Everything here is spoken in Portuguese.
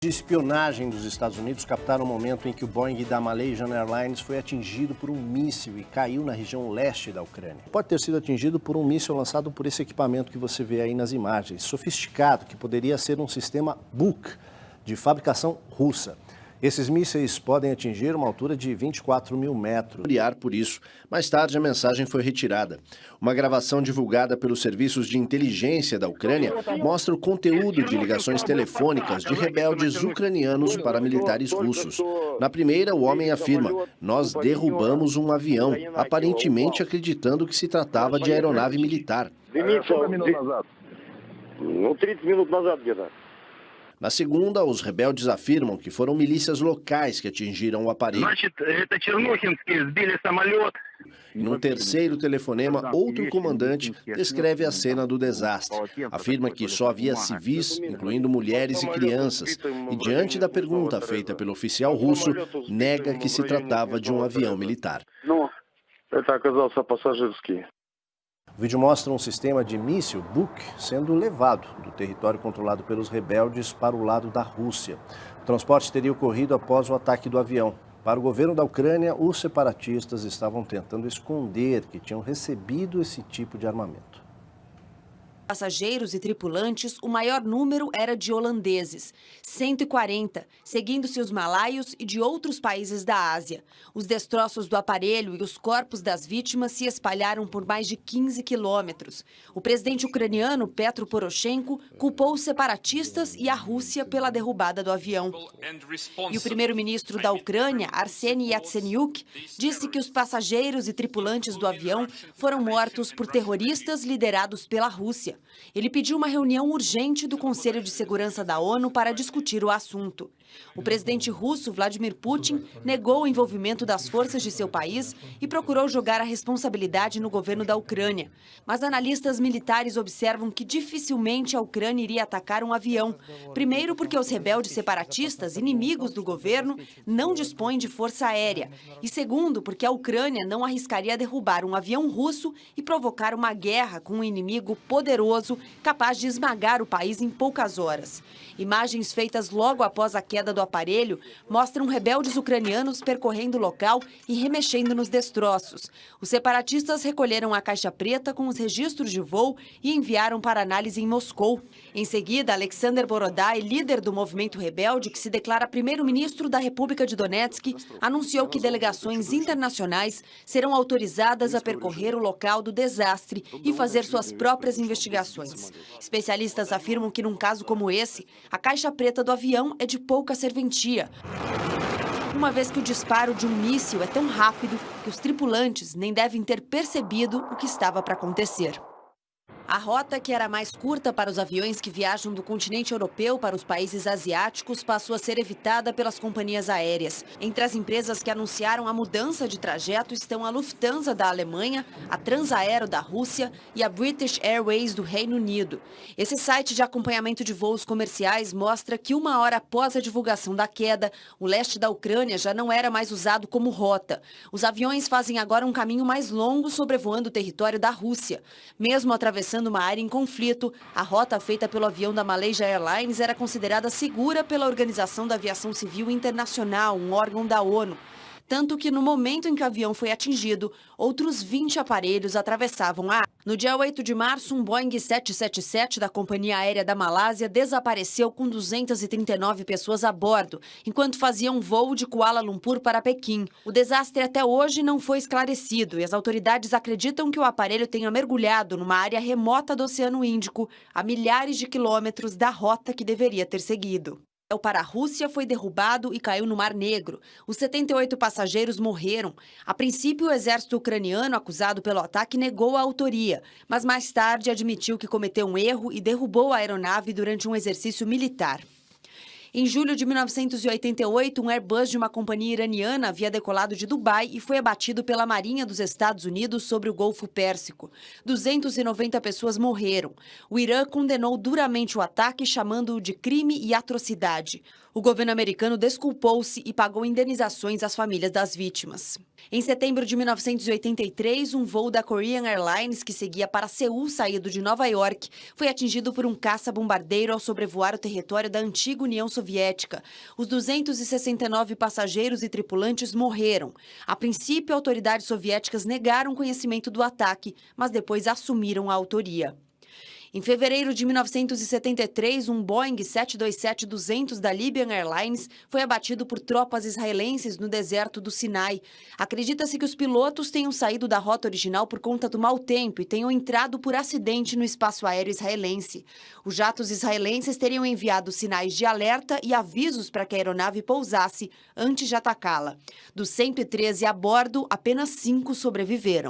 De espionagem dos Estados Unidos captaram o momento em que o Boeing da Malaysian Airlines foi atingido por um míssil e caiu na região leste da Ucrânia. Pode ter sido atingido por um míssil lançado por esse equipamento que você vê aí nas imagens, sofisticado, que poderia ser um sistema Buk, de fabricação russa. Esses mísseis podem atingir uma altura de 24 mil metros. Por isso, mais tarde a mensagem foi retirada. Uma gravação divulgada pelos serviços de inteligência da Ucrânia mostra o conteúdo de ligações telefônicas de rebeldes ucranianos para militares russos. Na primeira, o homem afirma: "Nós derrubamos um avião", aparentemente acreditando que se tratava de aeronave militar. 30 minutos atrás. Na segunda, os rebeldes afirmam que foram milícias locais que atingiram o aparelho. E num terceiro telefonema, outro comandante descreve a cena do desastre. Afirma que só havia civis, incluindo mulheres e crianças. E diante da pergunta feita pelo oficial russo, nega que se tratava de um avião militar. O vídeo mostra um sistema de míssil Buk sendo levado do território controlado pelos rebeldes para o lado da Rússia. O transporte teria ocorrido após o ataque do avião. Para o governo da Ucrânia, os separatistas estavam tentando esconder que tinham recebido esse tipo de armamento. Passageiros e tripulantes, o maior número era de holandeses, 140, seguindo-se os malaios e de outros países da Ásia. Os destroços do aparelho e os corpos das vítimas se espalharam por mais de 15 quilômetros. O presidente ucraniano, Petro Poroshenko, culpou os separatistas e a Rússia pela derrubada do avião. E o primeiro-ministro da Ucrânia, Arseniy Yatsenyuk, disse que os passageiros e tripulantes do avião foram mortos por terroristas liderados pela Rússia. Ele pediu uma reunião urgente do Conselho de Segurança da ONU para discutir o assunto. O presidente russo, Vladimir Putin, negou o envolvimento das forças de seu país e procurou jogar a responsabilidade no governo da Ucrânia. Mas analistas militares observam que dificilmente a Ucrânia iria atacar um avião. Primeiro porque os rebeldes separatistas, inimigos do governo, não dispõem de força aérea. E segundo porque a Ucrânia não arriscaria derrubar um avião russo e provocar uma guerra com um inimigo poderoso capaz de esmagar o país em poucas horas. Imagens feitas logo após a queda do aparelho mostram rebeldes ucranianos percorrendo o local e remexendo nos destroços. Os separatistas recolheram a caixa preta com os registros de voo e enviaram para análise em Moscou. Em seguida, Alexander Borodai, líder do movimento rebelde, que se declara primeiro-ministro da República de Donetsk, anunciou que delegações internacionais serão autorizadas a percorrer o local do desastre e fazer suas próprias investigações. Especialistas afirmam que num caso como esse, a caixa preta do avião é de pouca serventia, uma vez que o disparo de um míssil é tão rápido que os tripulantes nem devem ter percebido o que estava para acontecer. A rota, que era mais curta para os aviões que viajam do continente europeu para os países asiáticos, passou a ser evitada pelas companhias aéreas. Entre as empresas que anunciaram a mudança de trajeto estão a Lufthansa da Alemanha, a Transaero da Rússia e a British Airways do Reino Unido. Esse site de acompanhamento de voos comerciais mostra que 1 hora após a divulgação da queda, o leste da Ucrânia já não era mais usado como rota. Os aviões fazem agora um caminho mais longo sobrevoando o território da Rússia. Mesmo atravessando uma área em conflito, a rota feita pelo avião da Malaysia Airlines era considerada segura pela Organização da Aviação Civil Internacional, um órgão da ONU. Tanto que no momento em que o avião foi atingido, outros 20 aparelhos atravessavam a área. No dia 8 de março, um Boeing 777 da Companhia Aérea da Malásia desapareceu com 239 pessoas a bordo, enquanto fazia um voo de Kuala Lumpur para Pequim. O desastre até hoje não foi esclarecido e as autoridades acreditam que o aparelho tenha mergulhado numa área remota do Oceano Índico, a milhares de quilômetros da rota que deveria ter seguido. Para a Rússia foi derrubado e caiu no Mar Negro. Os 78 passageiros morreram. A princípio, o exército ucraniano, acusado pelo ataque, negou a autoria, mas mais tarde admitiu que cometeu um erro e derrubou a aeronave durante um exercício militar. Em julho de 1988, um Airbus de uma companhia iraniana havia decolado de Dubai e foi abatido pela Marinha dos Estados Unidos sobre o Golfo Pérsico. 290 pessoas morreram. O Irã condenou duramente o ataque, chamando-o de crime e atrocidade. O governo americano desculpou-se e pagou indenizações às famílias das vítimas. Em setembro de 1983, um voo da Korean Airlines que seguia para Seul, saído de Nova York, foi atingido por um caça-bombardeiro ao sobrevoar o território da antiga União Soviética. Soviética. Os 269 passageiros e tripulantes morreram. A princípio, autoridades soviéticas negaram conhecimento do ataque, mas depois assumiram a autoria. Em fevereiro de 1973, um Boeing 727-200 da Libyan Airlines foi abatido por tropas israelenses no deserto do Sinai. Acredita-se que os pilotos tenham saído da rota original por conta do mau tempo e tenham entrado por acidente no espaço aéreo israelense. Os jatos israelenses teriam enviado sinais de alerta e avisos para que a aeronave pousasse antes de atacá-la. Dos 113 a bordo, apenas 5 sobreviveram.